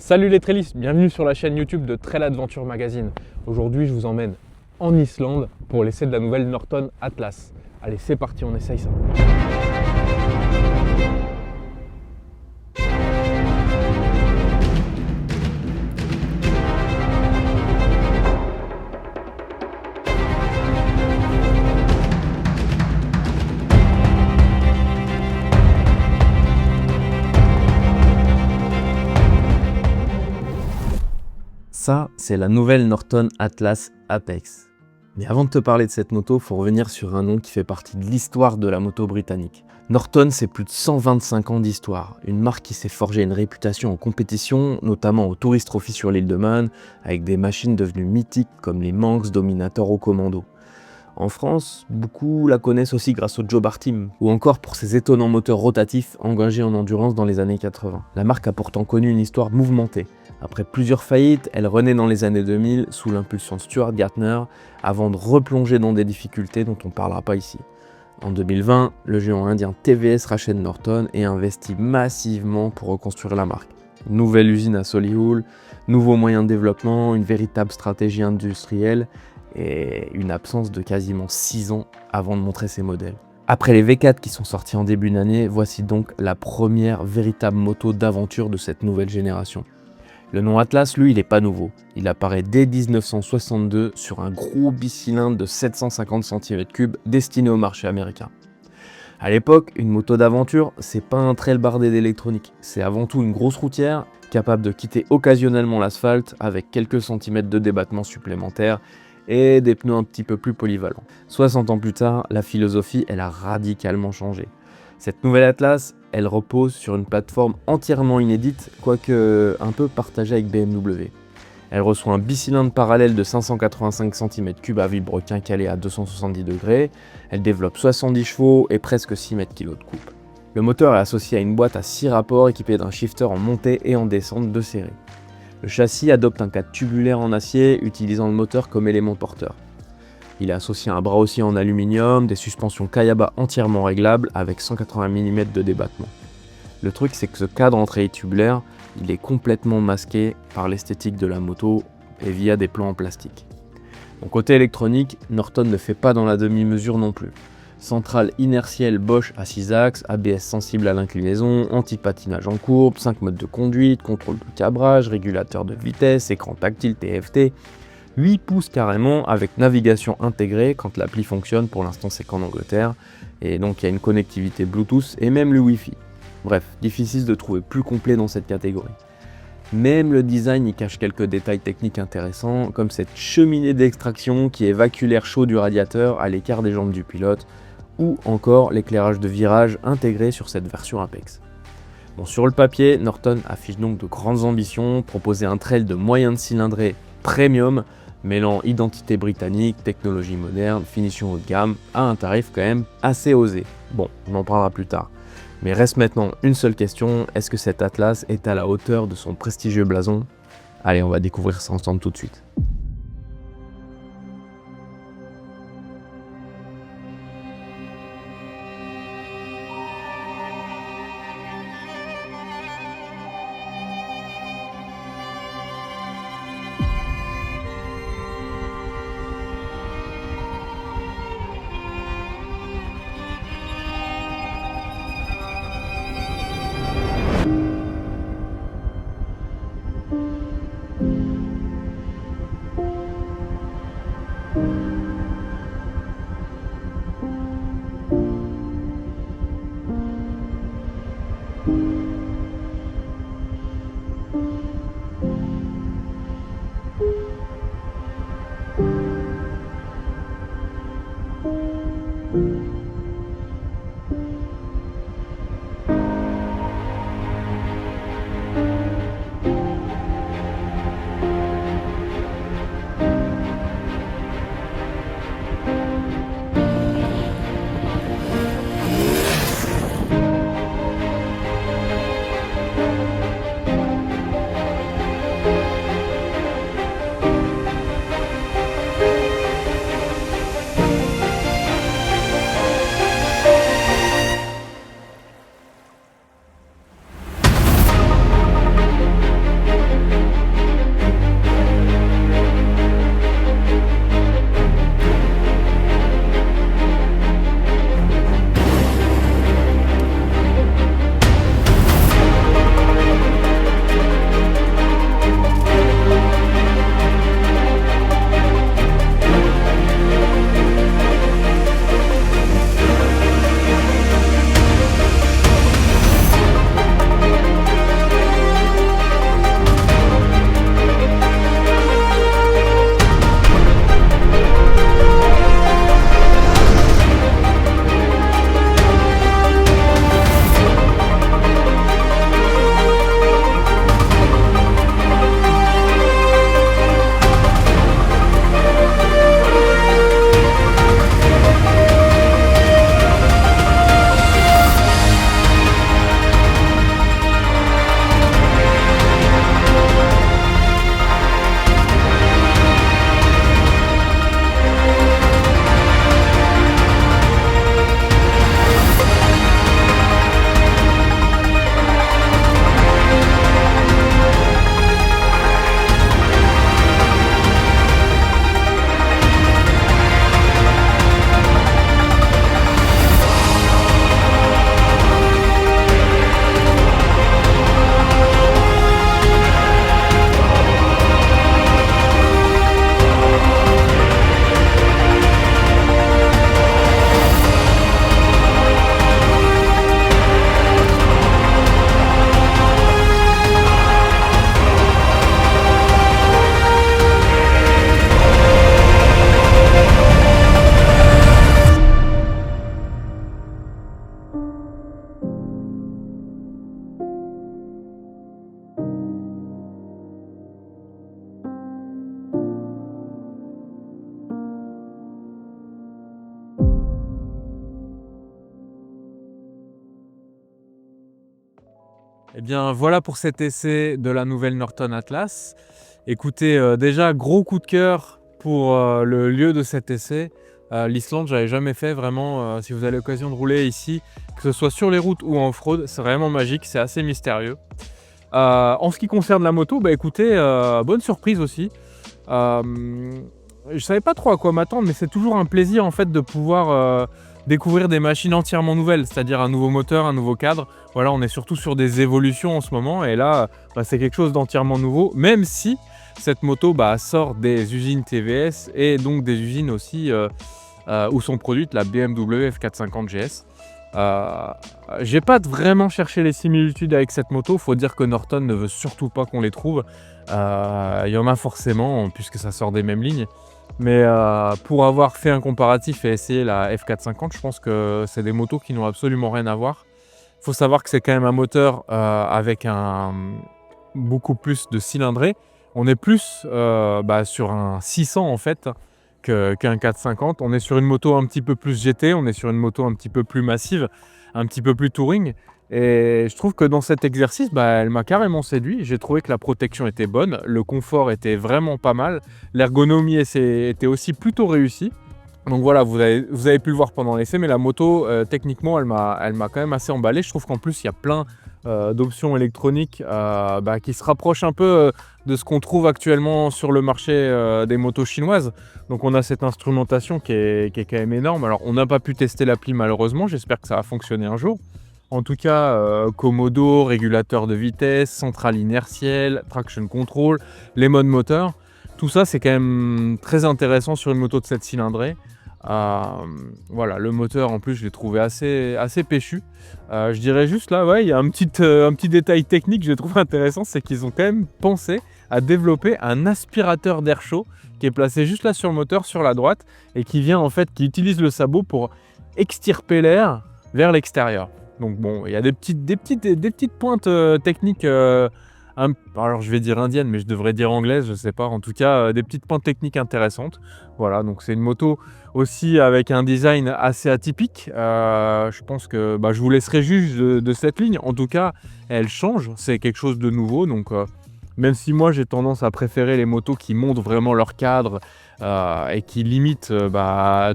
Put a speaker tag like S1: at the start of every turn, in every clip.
S1: Salut les trailistes, bienvenue sur la chaîne YouTube de Trail Adventure Magazine. Aujourd'hui, je vous emmène en Islande pour l'essai de la nouvelle Norton Atlas. Allez, c'est parti, on essaye ça.
S2: Ça, c'est la nouvelle Norton Atlas Apex. Mais avant de te parler de cette moto, faut revenir sur un nom qui fait partie de l'histoire de la moto britannique. Norton, c'est plus de 125 ans d'histoire. Une marque qui s'est forgée une réputation en compétition, notamment au Tourist Trophy sur l'île de Man, avec des machines devenues mythiques comme les Manx, Dominator ou Commando. En France, beaucoup la connaissent aussi grâce au Joe Bar Team, ou encore pour ses étonnants moteurs rotatifs engagés en endurance dans les années 80. La marque a pourtant connu une histoire mouvementée. Après plusieurs faillites, elle renaît dans les années 2000 sous l'impulsion de Stuart Gardner, avant de replonger dans des difficultés dont on ne parlera pas ici. En 2020, le géant indien TVS rachète Norton et investit massivement pour reconstruire la marque. Nouvelle usine à Solihull, nouveaux moyens de développement, une véritable stratégie industrielle et une absence de quasiment 6 ans avant de montrer ses modèles. Après les V4 qui sont sortis en début d'année, voici donc la première véritable moto d'aventure de cette nouvelle génération. Le nom Atlas, lui, il n'est pas nouveau. Il apparaît dès 1962 sur un gros bicylindre de 750 cm3 destiné au marché américain. À l'époque, une moto d'aventure, c'est pas un trail bardé d'électronique. C'est avant tout une grosse routière capable de quitter occasionnellement l'asphalte avec quelques centimètres de débattement supplémentaires et des pneus un petit peu plus polyvalents. 60 ans plus tard, la philosophie, elle a radicalement changé. Cette nouvelle Atlas, elle repose sur une plateforme entièrement inédite, quoique un peu partagée avec BMW. Elle reçoit un bicylindre parallèle de 585 cm3 à vilebrequin calé à 270 degrés, elle développe 70 chevaux et presque 6 mètres kg de coupe. Le moteur est associé à une boîte à 6 rapports équipée d'un shifter en montée et en descente de série. Le châssis adopte un cadre tubulaire en acier utilisant le moteur comme élément porteur. Il est associé à un bras haussier en aluminium, des suspensions Kayaba entièrement réglables avec 180 mm de débattement. Le truc, c'est que ce cadre en treillis tubulaire, il est complètement masqué par l'esthétique de la moto et via des plans en plastique. Bon, côté électronique, Norton ne fait pas dans la demi-mesure non plus. Centrale inertielle Bosch à 6 axes, ABS sensible à l'inclinaison, anti-patinage en courbe, 5 modes de conduite, contrôle du cabrage, régulateur de vitesse, écran tactile TFT, 8 pouces carrément avec navigation intégrée quand l'appli fonctionne, pour l'instant c'est qu'en Angleterre, et donc il y a une connectivité Bluetooth et même le Wi-Fi. Bref, difficile de trouver plus complet dans cette catégorie. Même le design y cache quelques détails techniques intéressants, comme cette cheminée d'extraction qui évacue l'air chaud du radiateur à l'écart des jambes du pilote, ou encore l'éclairage de virage intégré sur cette version Apex. Bon, sur le papier, Norton affiche donc de grandes ambitions, proposer un trail de moyenne de cylindrée premium, mêlant identité britannique, technologie moderne, finition haut de gamme, à un tarif quand même assez osé. Bon, on en parlera plus tard. Mais reste maintenant une seule question, est-ce que cet Atlas est à la hauteur de son prestigieux blason? Allez, on va découvrir ça ensemble tout de suite.
S1: Eh bien voilà pour cet essai de la nouvelle Norton Atlas. Écoutez, déjà gros coup de cœur pour le lieu de cet essai. L'Islande, j'avais jamais fait vraiment. Si vous avez l'occasion de rouler ici, que ce soit sur les routes ou en off-road, c'est vraiment magique, c'est assez mystérieux. En ce qui concerne la moto, bah écoutez, bonne surprise aussi. Je savais pas trop à quoi m'attendre, mais c'est toujours un plaisir en fait de pouvoir découvrir des machines entièrement nouvelles, c'est-à-dire un nouveau moteur, un nouveau cadre. Voilà, on est surtout sur des évolutions en ce moment, et là, c'est quelque chose d'entièrement nouveau, même si cette moto sort des usines TVS et donc des usines aussi où sont produites la BMW F450 GS. J'ai pas vraiment cherché les similitudes avec cette moto, faut dire que Norton ne veut surtout pas qu'on les trouve. Il y en a forcément puisque ça sort des mêmes lignes. Mais pour avoir fait un comparatif et essayé la F450, je pense que c'est des motos qui n'ont absolument rien à voir. Il faut savoir que c'est quand même un moteur avec beaucoup plus de cylindrée. On est plus sur un 600 en fait qu'un 450. On est sur une moto un petit peu plus GT, on est sur une moto un petit peu plus massive, un petit peu plus touring. Et je trouve que dans cet exercice, elle m'a carrément séduit. J'ai trouvé que la protection était bonne, le confort était vraiment pas mal, l'ergonomie était aussi plutôt réussie. Donc voilà, vous avez pu le voir pendant l'essai, mais la moto, techniquement, elle m'a quand même assez emballé. Je trouve qu'en plus, il y a plein d'options électroniques qui se rapprochent un peu de ce qu'on trouve actuellement sur le marché des motos chinoises. Donc on a cette instrumentation qui est quand même énorme. Alors on n'a pas pu tester l'appli malheureusement, j'espère que ça va fonctionner un jour. En tout cas, commodo, régulateur de vitesse, centrale inertielle, traction control, les modes moteur. Tout ça, c'est quand même très intéressant sur une moto de 7 cylindrées. Voilà, le moteur, en plus, je l'ai trouvé assez péchu. Je dirais juste là, il y a un petit détail technique que je trouve intéressant, c'est qu'ils ont quand même pensé à développer un aspirateur d'air chaud qui est placé juste là sur le moteur, sur la droite, et qui utilise le sabot pour extirper l'air vers l'extérieur. Donc bon, il y a des petites pointes techniques, alors je vais dire indienne, mais je devrais dire anglaise, je sais pas. En tout cas, des petites pointes techniques intéressantes. Voilà, donc c'est une moto aussi avec un design assez atypique. Je pense que je vous laisserai juge de cette ligne. En tout cas, elle change, c'est quelque chose de nouveau. Donc même si moi j'ai tendance à préférer les motos qui montrent vraiment leur cadre et qui limitent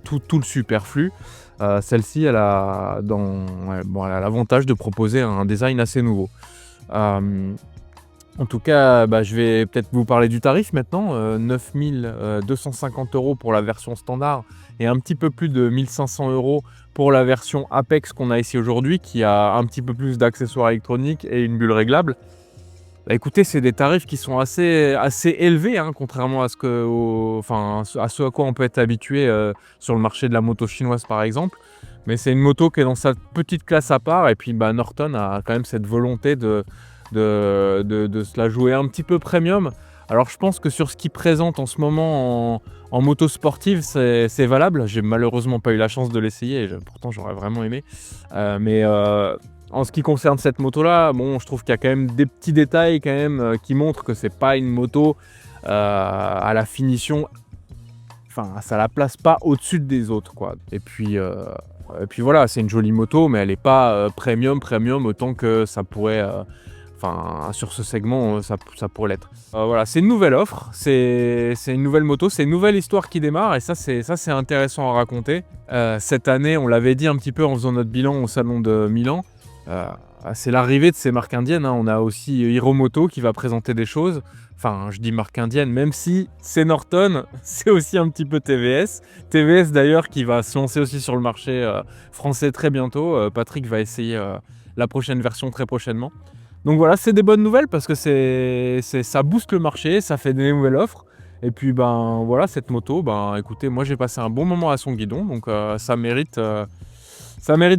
S1: tout le superflu, celle-ci, elle a l'avantage de proposer un design assez nouveau. En tout cas, je vais peut-être vous parler du tarif maintenant. 9 250 € pour la version standard et un petit peu plus de 1 500 € pour la version Apex qu'on a ici aujourd'hui, qui a un petit peu plus d'accessoires électroniques et une bulle réglable. Écoutez, c'est des tarifs qui sont assez élevés, contrairement à ce à quoi on peut être habitué sur le marché de la moto chinoise par exemple. Mais c'est une moto qui est dans sa petite classe à part, et puis Norton a quand même cette volonté de se la jouer un petit peu premium. Alors je pense que sur ce qu'ils présentent en ce moment en moto sportive, c'est valable. J'ai malheureusement pas eu la chance de l'essayer, pourtant j'aurais vraiment aimé. En ce qui concerne cette moto-là, je trouve qu'il y a quand même des petits détails qui montrent que c'est pas une moto à la finition. Ça la place pas au-dessus des autres, quoi. Et puis voilà, c'est une jolie moto, mais elle n'est pas premium autant que ça pourrait. Sur ce segment, ça pourrait l'être. Voilà, c'est une nouvelle offre, c'est une nouvelle moto, c'est une nouvelle histoire qui démarre, et ça c'est intéressant à raconter. Cette année, on l'avait dit un petit peu en faisant notre bilan au salon de Milan. C'est l'arrivée de ces marques indiennes. On a aussi Hiromoto qui va présenter des choses. Je dis marque indienne, même si c'est Norton, c'est aussi un petit peu TVS. TVS d'ailleurs qui va se lancer aussi sur le marché français très bientôt. Patrick va essayer la prochaine version très prochainement. Donc voilà, c'est des bonnes nouvelles parce que ça booste le marché, ça fait des nouvelles offres. Et puis voilà, cette moto, écoutez, moi j'ai passé un bon moment à son guidon, donc ça mérite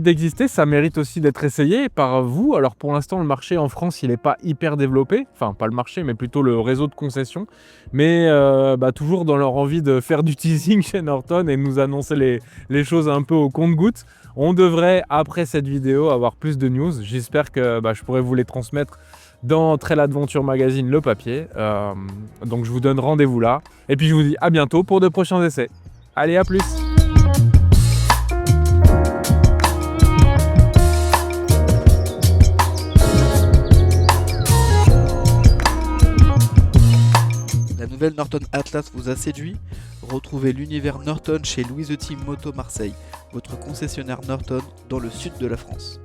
S1: d'exister, ça mérite aussi d'être essayé par vous. Alors pour l'instant, le marché en France, il n'est pas hyper développé. Enfin, pas le marché, mais plutôt le réseau de concessions. Mais toujours dans leur envie de faire du teasing chez Norton et de nous annoncer les choses un peu au compte-gouttes. On devrait, après cette vidéo, avoir plus de news. J'espère que je pourrai vous les transmettre dans Trail Adventure Magazine, le papier. Donc je vous donne rendez-vous là. Et puis je vous dis à bientôt pour de prochains essais. Allez, à plus!
S3: nouvelle Norton Atlas vous a séduit? Retrouvez l'univers Norton chez Louise Team Moto Marseille, votre concessionnaire Norton dans le sud de la France.